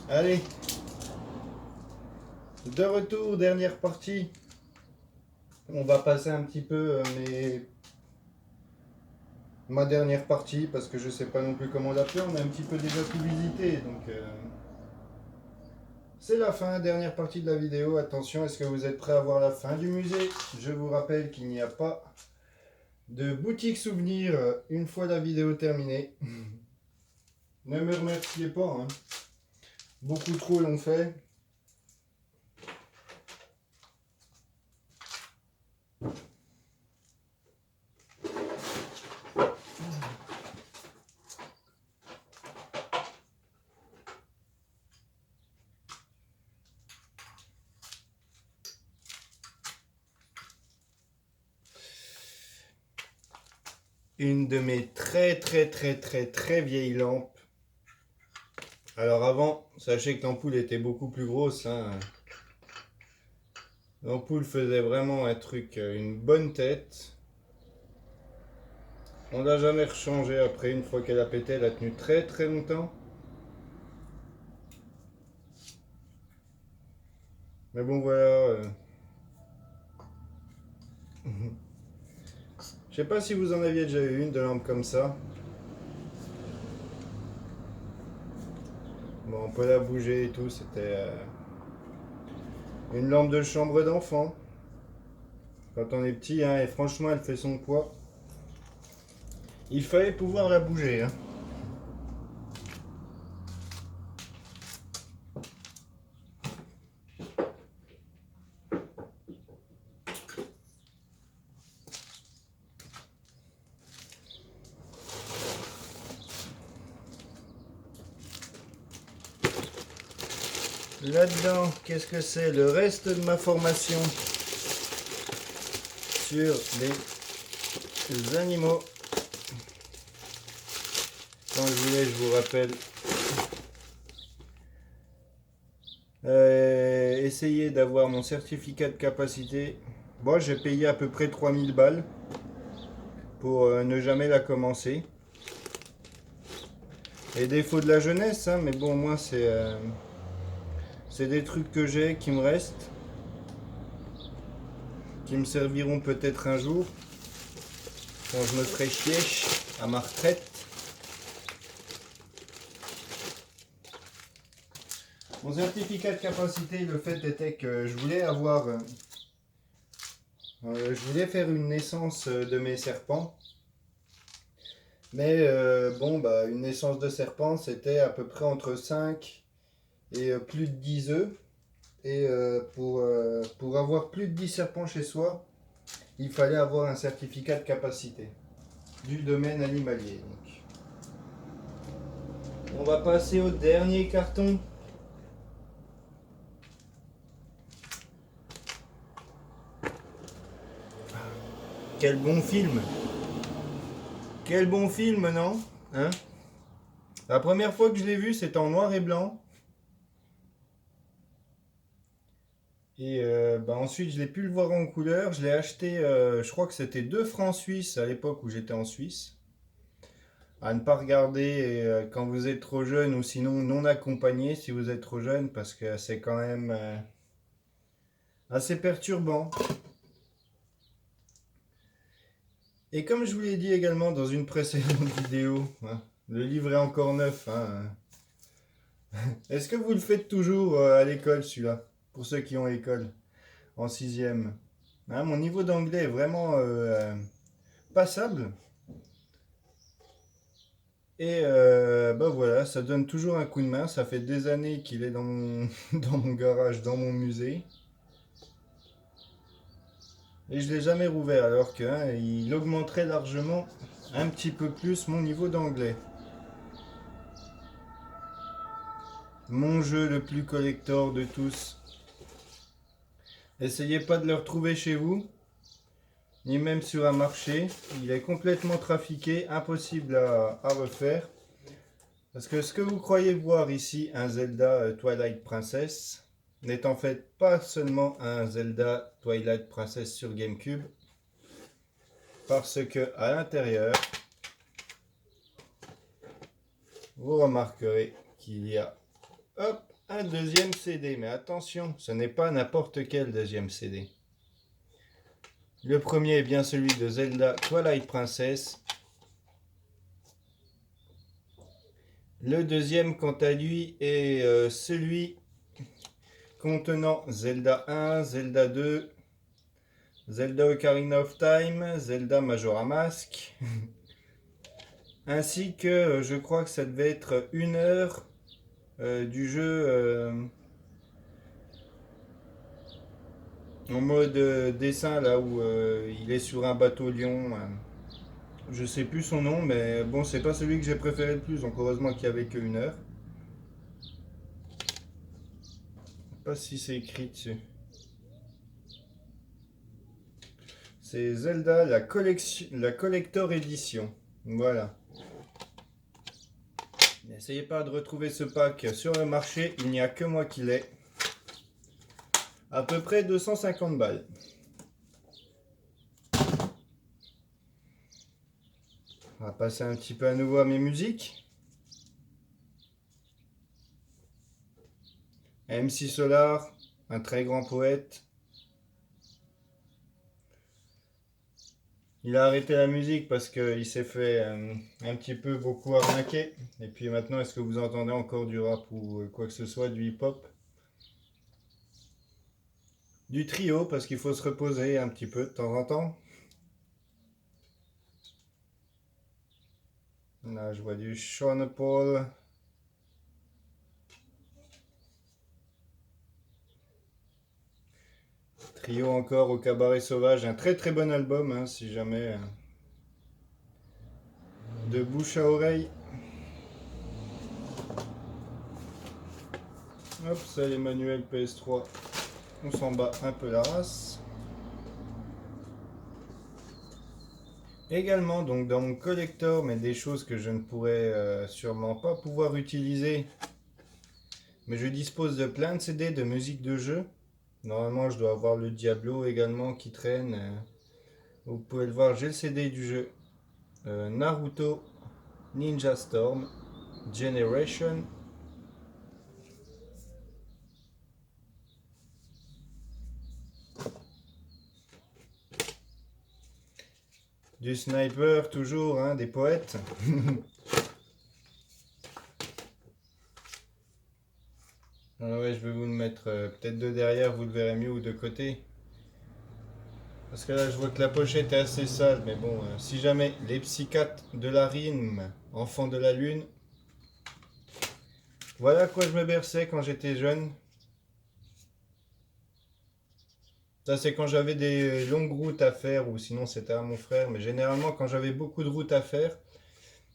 Allez, de retour, dernière partie. On va passer un petit peu ma dernière partie parce que je sais pas non plus comment l'appeler. On a un petit peu déjà tout visité, donc c'est la fin, dernière partie de la vidéo. Attention, est-ce que vous êtes prêts à voir la fin du musée? Je vous rappelle qu'il n'y a pas de boutique souvenir une fois la vidéo terminée. Ne me remerciez pas, hein. Beaucoup trop l'ont fait. Une de mes très vieilles lampes. Alors avant, sachez que l'ampoule était beaucoup plus grosse, hein. L'ampoule faisait vraiment un truc, une bonne tête. On l'a jamais rechangée après, une fois qu'elle a pété, elle a tenu très longtemps. Mais bon voilà. Je sais pas si vous en aviez déjà eu une de lampe comme ça. Bon, on peut la bouger et tout, c'était une lampe de chambre d'enfant. Quand on est petit, hein, et franchement elle fait son poids. Il fallait pouvoir la bouger, hein. Là-dedans, qu'est-ce que c'est? Le reste de ma formation sur les animaux. Quand je voulais, je vous rappelle, essayer d'avoir mon certificat de capacité. Bon, j'ai payé à peu près 3000 balles pour ne jamais la commencer. Et défaut de la jeunesse, hein, mais bon, moi, c'est des trucs que j'ai qui me restent, qui me serviront peut-être un jour, quand je me ferai chier à ma retraite. Mon certificat de capacité, le fait était que je voulais avoir... je voulais faire une naissance de mes serpents. Mais bon, bah, une naissance de serpent, c'était à peu près entre 5 et plus de 10 œufs. Et pour avoir plus de 10 serpents chez soi, il fallait avoir un certificat de capacité du domaine animalier. Donc. On va passer au dernier carton. Quel bon film! Quel bon film, non? Hein? La première fois que je l'ai vu, c'était en noir et blanc. Et bah ensuite, je l'ai pu le voir en couleur. Je l'ai acheté, je crois que c'était 2 francs suisses à l'époque où j'étais en Suisse. À ne pas regarder quand vous êtes trop jeune ou sinon non accompagné si vous êtes trop jeune parce que c'est quand même assez perturbant. Et comme je vous l'ai dit également dans une précédente vidéo, hein, le livre est encore neuf. Hein. Est-ce que vous le faites toujours à l'école celui-là? Pour ceux qui ont école en sixième. Hein, mon niveau d'anglais est vraiment passable. Et bah voilà, ça donne toujours un coup de main. Ça fait des années qu'il est dans mon, dans mon garage, dans mon musée. Et je ne l'ai jamais rouvert alors qu'il augmenterait largement un petit peu plus mon niveau d'anglais. Mon jeu le plus collector de tous. Essayez pas de le retrouver chez vous, ni même sur un marché. Il est complètement trafiqué, impossible à refaire. Parce que ce que vous croyez voir ici, un Zelda Twilight Princess, n'est en fait pas seulement un Zelda Twilight Princess sur GameCube, parce que à l'intérieur, vous remarquerez qu'il y a, hop, un deuxième CD. Mais attention, ce n'est pas n'importe quel deuxième CD. Le premier est bien celui de Zelda Twilight Princess. Le deuxième, quant à lui, est celui contenant Zelda 1, Zelda 2, Zelda Ocarina of Time, Zelda Majora Mask, ainsi que je crois que ça devait être 1 heure du jeu en mode dessin, là où il est sur un bateau lion. Je sais plus son nom, mais bon, c'est pas celui que j'ai préféré le plus, donc heureusement qu'il y avait que 1 heure. Je sais pas si c'est écrit dessus. C'est Zelda, la Collector Edition. Voilà. N'essayez pas de retrouver ce pack sur le marché, il n'y a que moi qui l'ai. À peu près 250 balles. On va passer un petit peu à nouveau à mes musiques. MC Solar, un très grand poète. Il a arrêté la musique parce qu'il s'est fait un petit peu beaucoup arnaquer. Et puis maintenant, est-ce que vous entendez encore du rap ou quoi que ce soit, du hip-hop? Du trio, parce qu'il faut se reposer un petit peu de temps en temps. Là, je vois du Sean Paul. Trio encore au Cabaret Sauvage, un très très bon album, hein, si jamais de bouche à oreille. Hop, ça les manuels PS3, on s'en bat un peu la race. Également donc dans mon collector, mais des choses que je ne pourrais sûrement pas pouvoir utiliser. Mais je dispose de plein de CD de musique de jeu. Normalement je dois avoir le Diablo également qui traîne. Vous pouvez le voir, j'ai le CD du jeu Naruto Ninja Storm Generation. Du Sniper toujours, hein, des poètes. Alors ouais, je vais vous le mettre peut-être de derrière, vous le verrez mieux, ou de côté. Parce que là, je vois que la pochette est assez sale, mais bon, si jamais les psychiatres de la rime, enfants de la lune, voilà à quoi je me berçais quand j'étais jeune. Ça, c'est quand j'avais des longues routes à faire, ou sinon c'était à mon frère, mais généralement, quand j'avais beaucoup de routes à faire,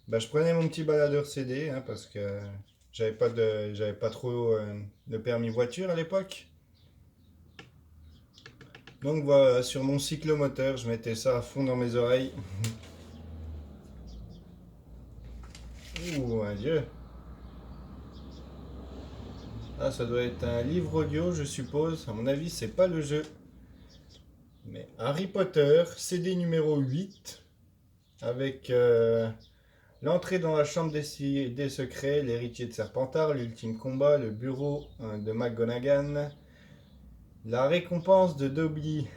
bah, je prenais mon petit baladeur CD, hein, parce que j'avais pas trop de permis voiture à l'époque. Donc voilà, sur mon cyclomoteur, je mettais ça à fond dans mes oreilles. Ouh, un dieu. Ah, ça doit être un livre audio, je suppose. À mon avis, c'est pas le jeu. Mais Harry Potter, CD numéro 8, avec l'entrée dans la chambre des secrets, l'héritier de Serpentard, l'ultime combat, le bureau de McGonagall, la récompense de Dobby.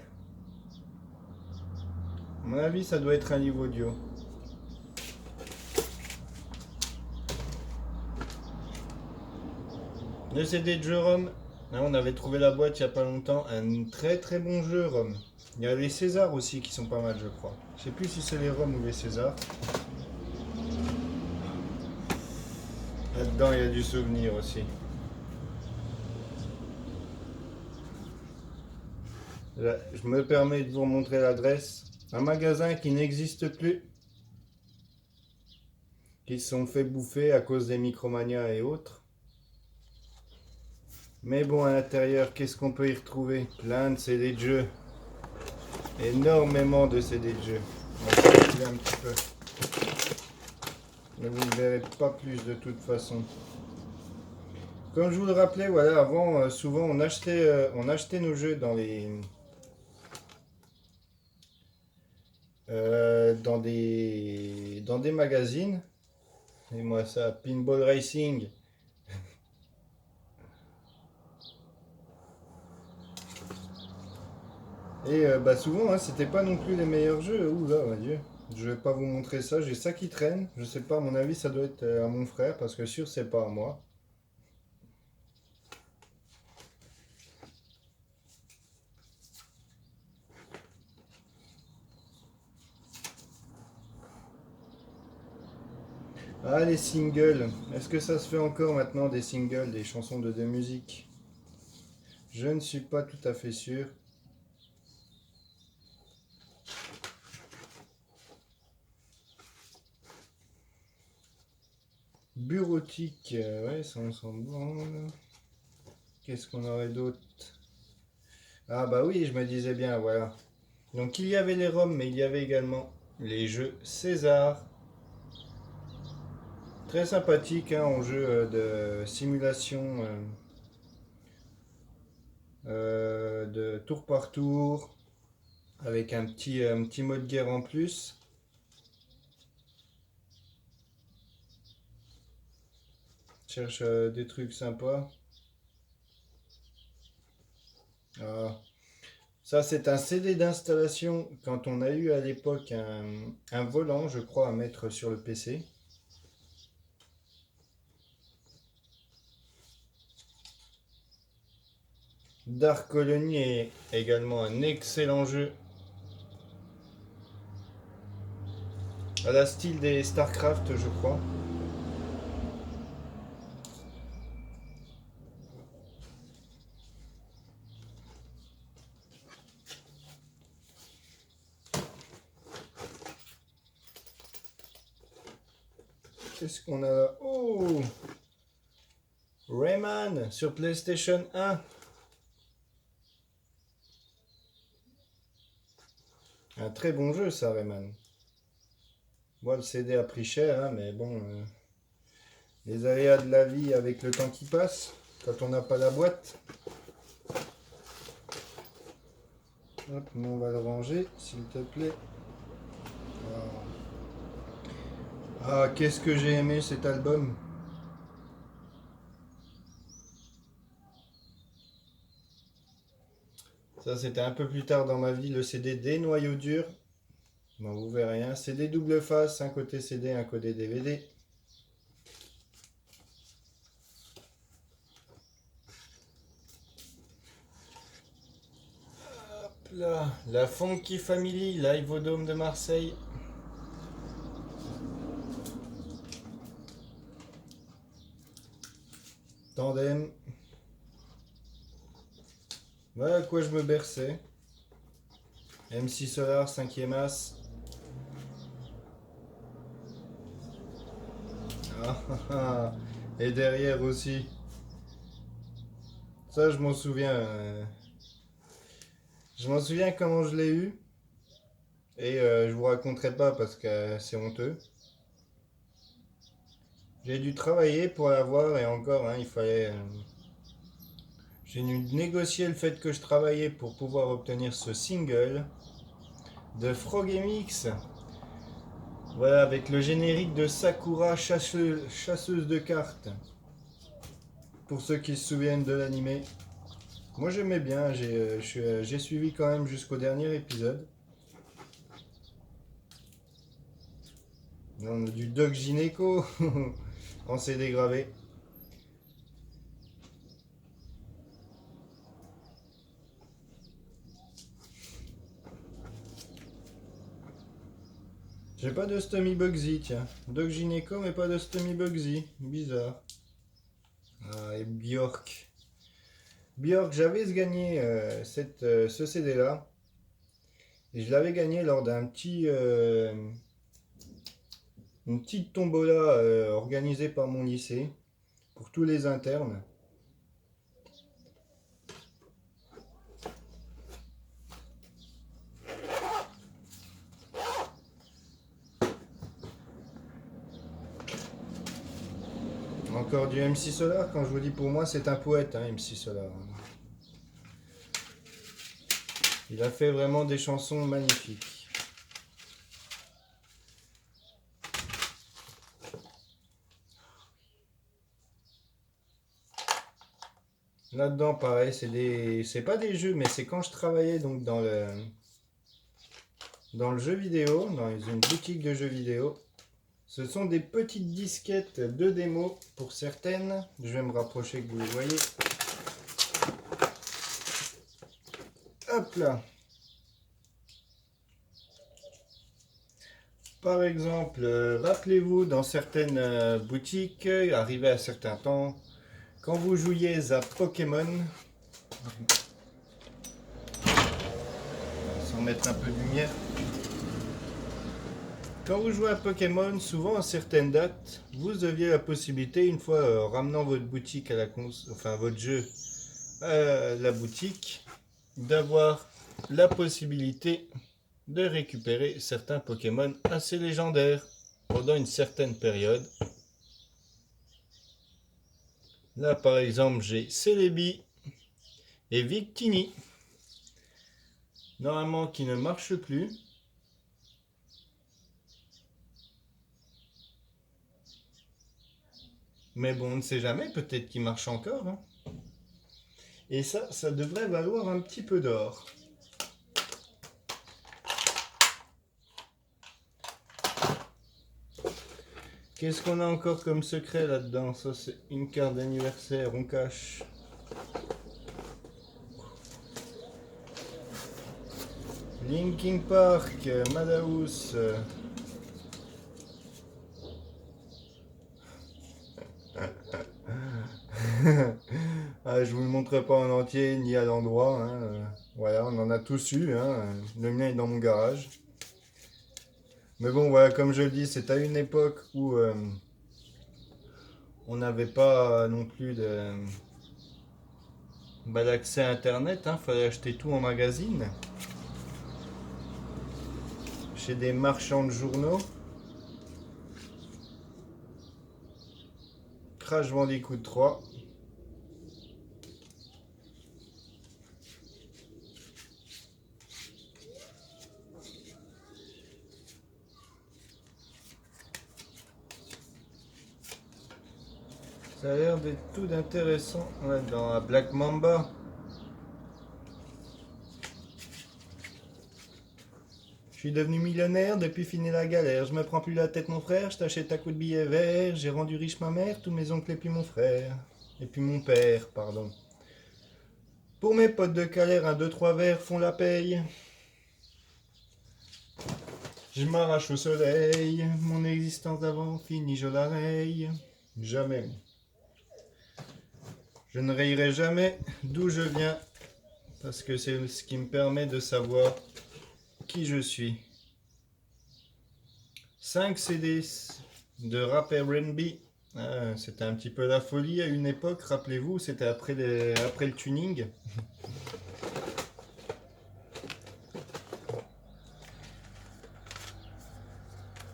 À mon avis, ça doit être un livre audio. Le CD de jeu Rome. Là, on avait trouvé la boîte il n'y a pas longtemps. Un très très bon jeu Rome. Il y a les Césars aussi qui sont pas mal, je crois. Je sais plus si c'est les Roms ou les Césars. Là-dedans, il y a du souvenir aussi. Là, je me permets de vous montrer l'adresse. Un magasin qui n'existe plus. Qui se sont fait bouffer à cause des Micromania et autres. Mais bon, à l'intérieur, qu'est-ce qu'on peut y retrouver? Plein de CD de jeux. Énormément de CD de jeux. On va calculer un petit peu. Mais vous ne verrez pas plus de toute façon. Comme je vous le rappelais, voilà, avant, souvent on achetait nos jeux dans des magazines. Et moi, ça, Pinball Racing. Et bah souvent, hein, c'était pas non plus les meilleurs jeux. Ouh là, mon Dieu. Je vais pas vous montrer ça. J'ai ça qui traîne. Je sais pas, à mon avis, ça doit être à mon frère parce que sûr, c'est pas à moi. Ah, les singles. Est-ce que ça se fait encore maintenant des singles, des chansons de musique? Je ne suis pas tout à fait sûr. Bureautique, ouais, ça on s'en branle. Qu'est-ce qu'on aurait d'autre? Ah bah oui, je me disais bien, voilà. Donc il y avait les ROM, mais il y avait également les jeux César. Très sympathique, hein, en jeu de simulation de tour par tour, avec un petit mode guerre en plus. Je cherche des trucs sympas. Ah. Ça, c'est un CD d'installation quand on a eu à l'époque un volant, je crois, à mettre sur le PC. Dark Colony est également un excellent jeu à la style des StarCraft, je crois. Qu'est-ce qu'on a là? Oh! Rayman sur PlayStation 1. Un très bon jeu, ça, Rayman. Moi, le CD a pris cher, hein, mais bon, les aléas de la vie avec le temps qui passe, quand on n'a pas la boîte. Hop, on va le ranger, s'il te plaît. Ah, qu'est-ce que j'ai aimé cet album. Ça, c'était un peu plus tard dans ma vie, le CD des noyaux durs. Bon, vous verrez, hein. CD double face, un côté CD, un côté DVD. Hop là, la Funky Family, live au Dôme de Marseille. Tandem. Voilà à quoi je me berçais. MC Solar, 5e as. Ah, ah, ah. Et derrière aussi. Ça, je m'en souviens. Je m'en souviens comment je l'ai eu. Et je vous raconterai pas parce que c'est honteux. J'ai dû travailler pour l'avoir et encore, hein, il fallait. J'ai dû négocier le fait que je travaillais pour pouvoir obtenir ce single de Frogemix. Voilà, avec le générique de Sakura, chasseuse de cartes. Pour ceux qui se souviennent de l'animé. Moi j'aimais bien, j'ai suivi quand même jusqu'au dernier épisode. On a du Doc Gynéco en CD gravé. J'ai pas de Stommy Bugsy, tiens. Doc Gynéco, mais pas de Stommy Bugsy. Bizarre. Ah, et Björk. Björk, j'avais gagné ce CD-là. Et je l'avais gagné lors une petite tombola organisée par mon lycée pour tous les internes. Encore du MC Solar, quand je vous dis pour moi c'est un poète, hein, MC Solar. Il a fait vraiment des chansons magnifiques. Là-dedans, pareil, c'est pas des jeux, mais c'est quand je travaillais donc dans le jeu vidéo, dans une boutique de jeux vidéo. Ce sont des petites disquettes de démo pour certaines. Je vais me rapprocher que vous les voyez. Hop là. Par exemple, rappelez-vous dans certaines boutiques, arrivé à certains temps, quand vous jouiez à Pokémon, sans mettre un peu de lumière, quand vous jouez à Pokémon, souvent à certaines dates, vous aviez la possibilité, une fois ramenant votre boutique à enfin votre jeu à la boutique, d'avoir la possibilité de récupérer certains Pokémon assez légendaires pendant une certaine période. Là par exemple j'ai Celebi et Victini, normalement qui ne marchent plus. Mais bon, on ne sait jamais, peut-être qu'il marche encore. Hein. Et ça devrait valoir un petit peu d'or. Qu'est-ce qu'on a encore comme secret là-dedans? Ça, c'est une carte d'anniversaire, on cache. Linkin Park, Madhouse. Ah, je vous le montrerai pas en entier ni à l'endroit. Hein. Voilà, on en a tous eu. Hein. Le mien est dans mon garage. Mais bon, voilà, comme je le dis, c'est à une époque où on n'avait pas non plus d'accès à Internet. Il fallait acheter tout en magazine. Chez des marchands de journaux. Crash Bandicoot 3. Ça a l'air d'être tout d'intéressant dans la Black Mamba. Je suis devenu millionnaire depuis fini la galère. Je me prends plus la tête mon frère, je t'achète à coup de billets verts. J'ai rendu riche ma mère, tous mes oncles et puis mon frère. Et puis mon père, pardon. Pour mes potes de galère, un, deux, trois verres font la paye. Je m'arrache au soleil, mon existence d'avant finit, je la raye. Jamais. Je ne rayerai jamais d'où je viens, parce que c'est ce qui me permet de savoir qui je suis. 5 CD de rap R&B. Ah, c'était un petit peu la folie à une époque, rappelez-vous, c'était après le tuning.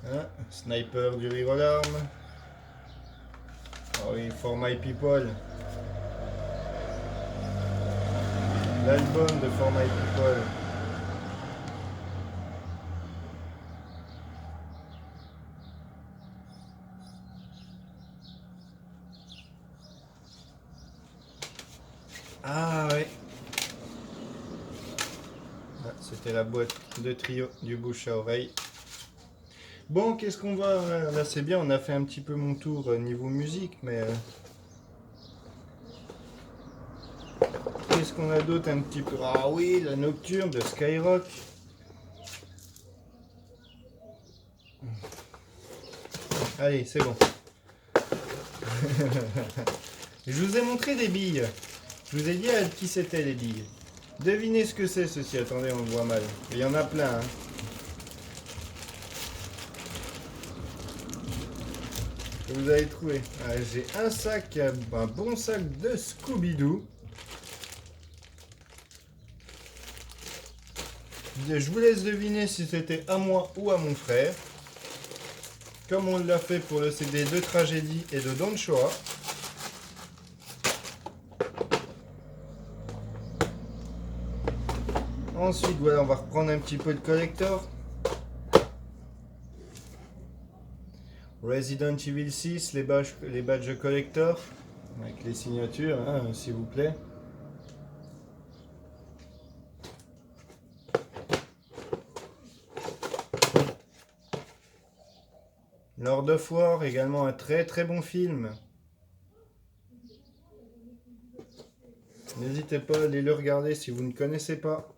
Ah, Sniper du rire aux larmes. Oh oui, For My People. L'album de For My People. Ah ouais. Ah, c'était la boîte de trio du bouche à oreille. Bon, qu'est-ce qu'on va... Là c'est bien, on a fait un petit peu mon tour niveau musique, mais... Qu'est-ce qu'on a d'autre un petit peu? Ah oui, la Nocturne de Skyrock. Allez, c'est bon. Je vous ai montré des billes. Je vous ai dit à qui c'était les billes. Devinez ce que c'est ceci. Attendez, on le voit mal. Il y en a plein. Hein. Vous avez trouvé. Ah, j'ai un sac, un bon sac de Scooby-Doo. Je vous laisse deviner si c'était à moi ou à mon frère. Comme on l'a fait pour le CD de Tragédie et de Don Shoah. Ensuite, voilà, on va reprendre un petit peu de collector. Resident Evil 6, les badges collector, avec les signatures, hein, s'il vous plaît. Lord of War, également un très très bon film. N'hésitez pas à aller le regarder si vous ne connaissez pas.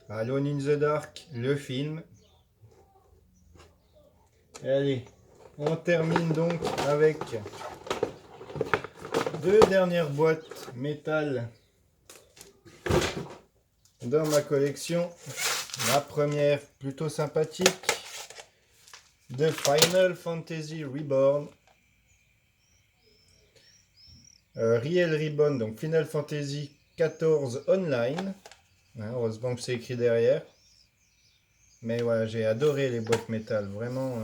Alone in the Dark, le film. Et allez, on termine donc avec 2 dernières boîtes métal dans ma collection. La première, plutôt sympathique, de Final Fantasy Reborn. Real Ribbon, donc Final Fantasy XIV Online. Heureusement que c'est écrit derrière. Mais voilà, j'ai adoré les boîtes métal, vraiment.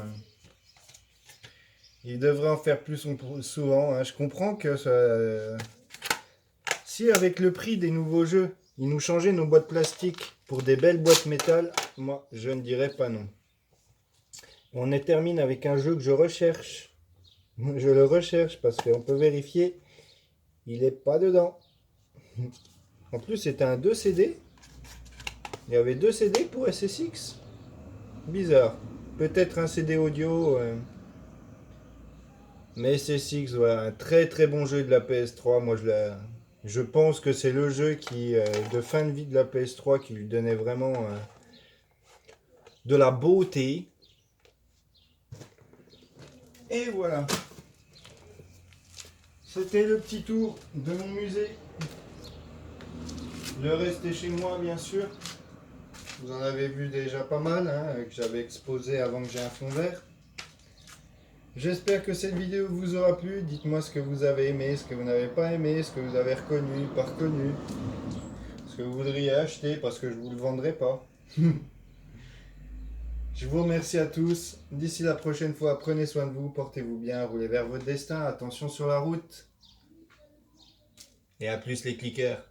Il devrait en faire plus souvent. Je comprends que si avec le prix des nouveaux jeux, ils nous changeaient nos boîtes plastiques pour des belles boîtes métal, moi je ne dirais pas non. On termine avec un jeu que je recherche. Je le recherche parce qu'on peut vérifier. Il n'est pas dedans. En plus c'était un 2 CD. Il y avait 2 CD pour SSX. Bizarre. Peut-être un CD audio. Mais SSX, voilà, un très très bon jeu de la PS3. Moi je pense que c'est le jeu qui, de fin de vie de la PS3 qui lui donnait vraiment de la beauté. Et voilà. C'était le petit tour de mon musée. Le reste est chez moi, bien sûr. Vous en avez vu déjà pas mal, que j'avais exposé avant que j'ai un fond vert. J'espère que cette vidéo vous aura plu. Dites-moi ce que vous avez aimé, ce que vous n'avez pas aimé, ce que vous avez reconnu, pas reconnu. Ce que vous voudriez acheter parce que je ne vous le vendrai pas. Je vous remercie à tous. D'ici la prochaine fois, prenez soin de vous, portez-vous bien, roulez vers votre destin. Attention sur la route. Et à plus les cliqueurs.